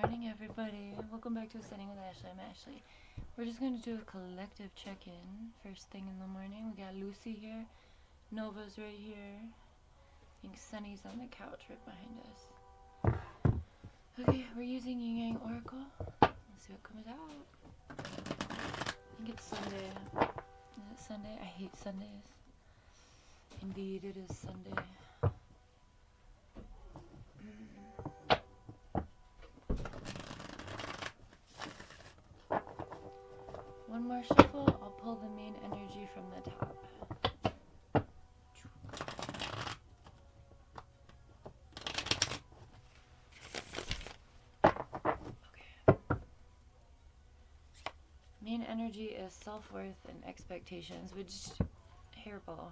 morning, everybody. Welcome back to Ascending with Ashley. I'm Ashley. We're just going to do a collective check-in first thing in the morning. We got Lucy here. Nova's right here. I think Sunny's on the couch right behind us. Okay, we're using Yin Yang Oracle. Let's see what comes out. I think it's Sunday. Is it Sunday? I hate Sundays. Indeed, it is Sunday. One more shuffle, I'll pull the main energy from the top. Okay. Main energy is self-worth and expectations, which hairball,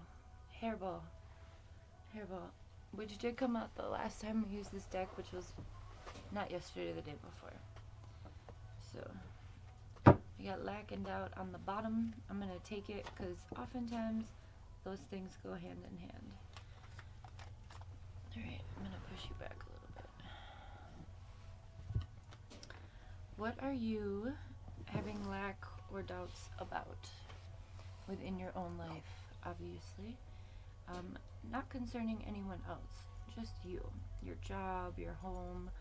which did come out the last time we used this deck, which was not yesterday, the day before. So we got lack and doubt on the bottom. I'm going to take it because oftentimes those things go hand in hand. Alright, I'm going to push you back a little bit. What are you having lack or doubts about within your own life, obviously? Not concerning anyone else, just you. Your job, your home,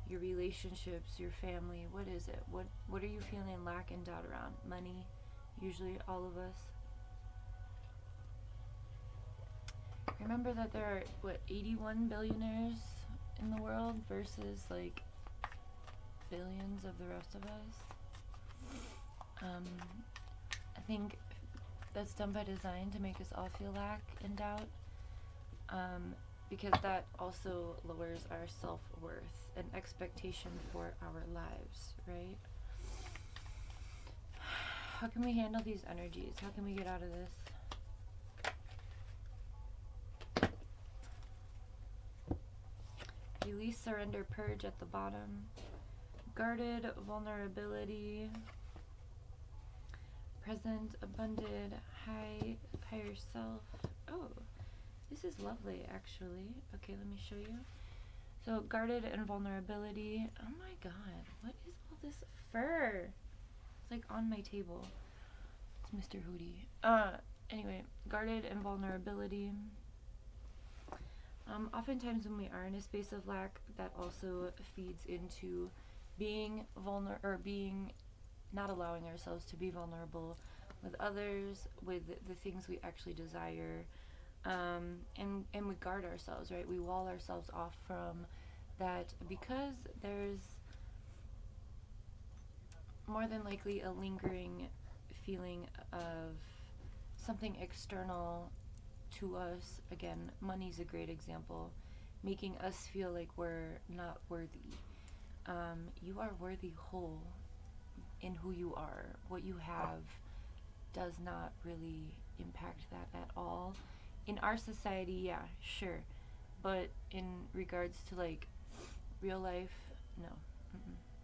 your relationships, your family. What is it? What are you feeling lack and doubt around? Money, usually all of us. Remember that there are 81 billionaires in the world versus like billions of the rest of us. I think that's done by design to make us all feel lack and doubt. Because that also lowers our self-worth and expectation for our lives, right? How can we handle these energies? How can we get out of this? Release, surrender, purge at the bottom. Guarded, vulnerability. Present, abundant, higher self. Oh. This is lovely, actually. Okay, let me show you. So, guarded and vulnerability. Oh my god, what is all this fur? It's like on my table. It's Mr. Hootie. Anyway, guarded and vulnerability. Oftentimes when we are in a space of lack, that also feeds into being not allowing ourselves to be vulnerable with others, with the things we actually desire. And we guard ourselves, right? We wall ourselves off from that because there's more than likely a lingering feeling of something external to us. Again, money's a great example, making us feel like we're not worthy. You are worthy whole in who you are. What you have does not really impact that at all. In our society, yeah, sure. But in regards to like real life, no.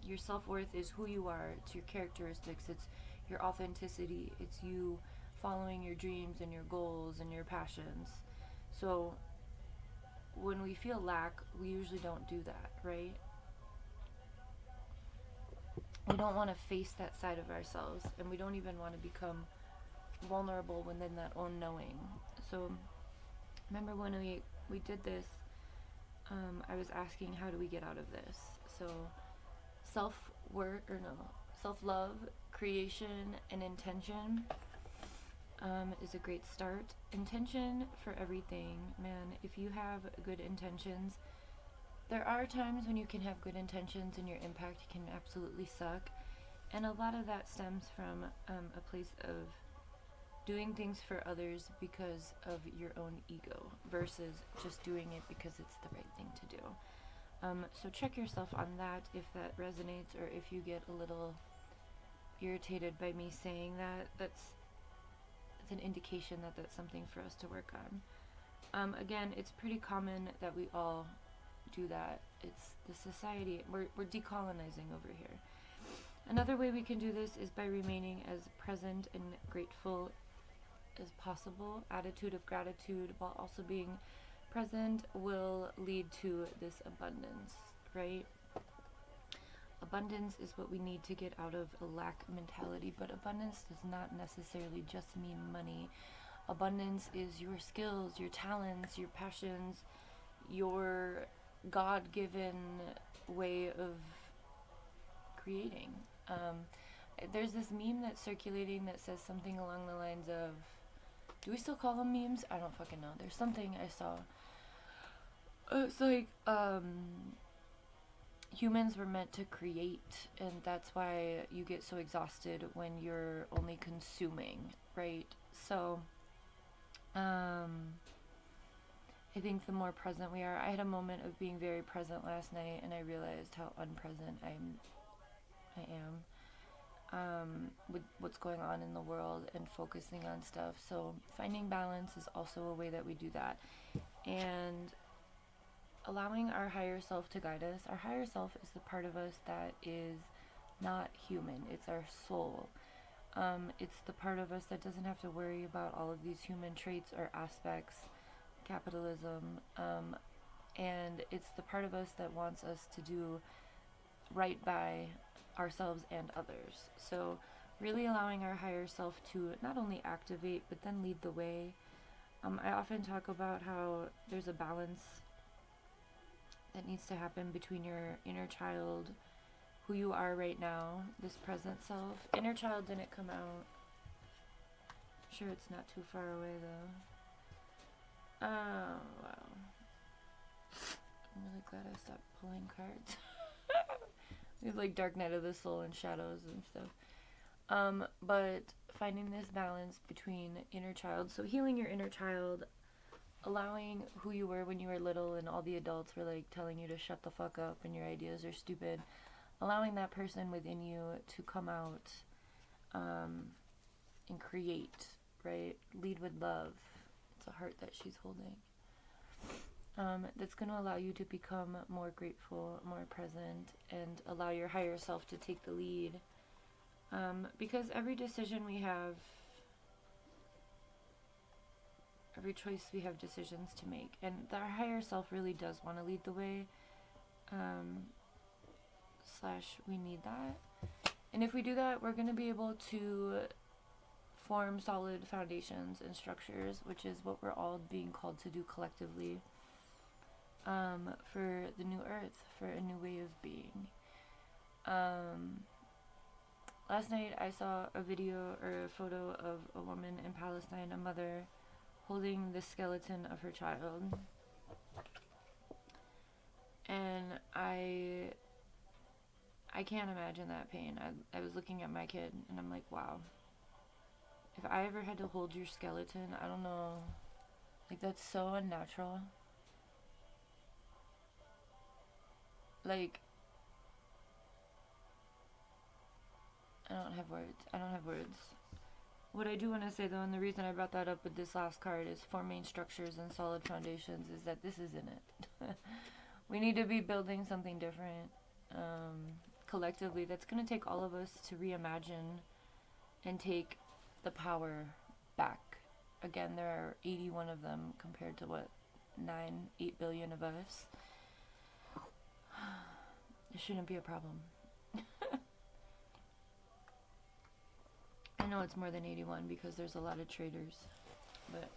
Your self-worth is who you are. It's your characteristics. It's your authenticity. It's you following your dreams and your goals and your passions. So when we feel lack, we usually don't do that, right? We don't want to face that side of ourselves, and we don't even want to become vulnerable within that own knowing. So remember when we did this, I was asking how do we get out of this. So self-love, creation, and intention is a great start. Intention for everything, man. If you have good intentions, there are times when you can have good intentions and your impact can absolutely suck, and a lot of that stems from a place of doing things for others because of your own ego versus just doing it because it's the right thing to do. So check yourself on that if that resonates, or if you get a little irritated by me saying that. It's an indication that that's something for us to work on. Again, it's pretty common that we all do that. It's the society. We're decolonizing over here. Another way we can do this is by remaining as present and grateful as possible. Attitude of gratitude while also being present will lead to this abundance, right? abundance is what we need to get out of a lack mentality, but abundance does not necessarily just mean money. Abundance is your skills, your talents, your passions, your God-given way of creating. There's this meme that's circulating that says something along the lines of, do we still call them memes? I don't fucking know. There's something I saw. It's like, humans were meant to create, and that's why you get so exhausted when you're only consuming, right? So, I think the more present we are, I had a moment of being very present last night, and I realized how unpresent I am with what's going on in the world and focusing on stuff. So finding balance is also a way that we do that, and allowing our higher self to guide us. Our higher self is the part of us that is not human. It's our soul. It's the part of us that doesn't have to worry about all of these human traits or aspects, capitalism, and it's the part of us that wants us to do right by ourselves and others. So really allowing our higher self to not only activate but then lead the way. I often talk about how there's a balance that needs to happen between your inner child, who you are right now, this present self. Inner child didn't come out. Sure, it's not too far away though. Oh, wow. I'm really glad I stopped pulling cards. We have like Dark Night of the Soul and shadows and stuff. But finding this balance between inner child, so healing your inner child, allowing who you were when you were little and all the adults were like telling you to shut the fuck up and your ideas are stupid, allowing that person within you to come out and create, right? Lead with love. It's a heart that she's holding. That's going to allow you to become more grateful, more present, and allow your higher self to take the lead. Because every decision we have, every choice we have decisions to make, and our higher self really does want to lead the way, / we need that. And if we do that, we're going to be able to form solid foundations and structures, which is what we're all being called to do collectively, for the new earth, for a new way of being. Last night I saw a video or a photo of a woman in Palestine, a mother, holding the skeleton of her child. And I can't imagine that pain. I was looking at my kid and I'm like, wow. If I ever had to hold your skeleton, I don't know. Like, that's so unnatural. Like, I don't have words. What I do want to say though, and the reason I brought that up with this last card is forming structures and solid foundations, is that this isn't it. We need to be building something different, collectively, that's going to take all of us to reimagine and take the power back. Again, there are 81 of them compared to 8 billion of us. It shouldn't be a problem. I know it's more than 81 because there's a lot of traders, but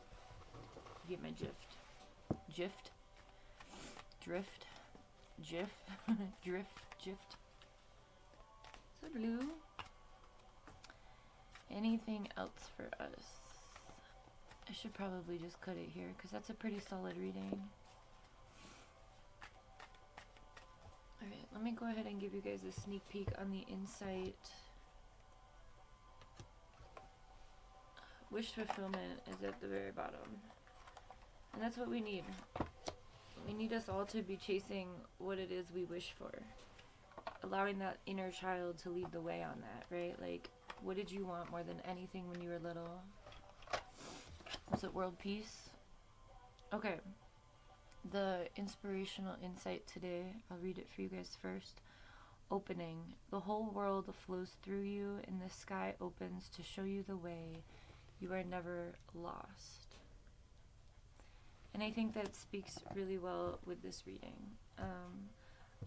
you get my gift. Gift? Drift? Jiff? Drift? Gift? So blue. Anything else for us? I should probably just cut it here because that's a pretty solid reading. Alright, let me go ahead and give you guys a sneak peek on the insight. Wish fulfillment is at the very bottom. And that's what we need. We need us all to be chasing what it is we wish for. Allowing that inner child to lead the way on that, right? Like, what did you want more than anything when you were little? Was it world peace? Okay. The inspirational insight today, I'll read it for you guys first. Opening. The whole world flows through you and the sky opens to show you the way. You are never lost. And I think that speaks really well with this reading.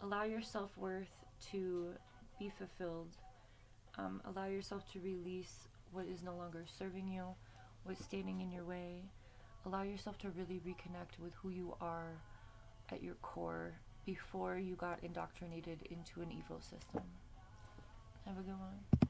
Allow your self-worth to be fulfilled. Allow yourself to release what is no longer serving you, what's standing in your way. Allow yourself to really reconnect with who you are at your core before you got indoctrinated into an evil system. Have a good one.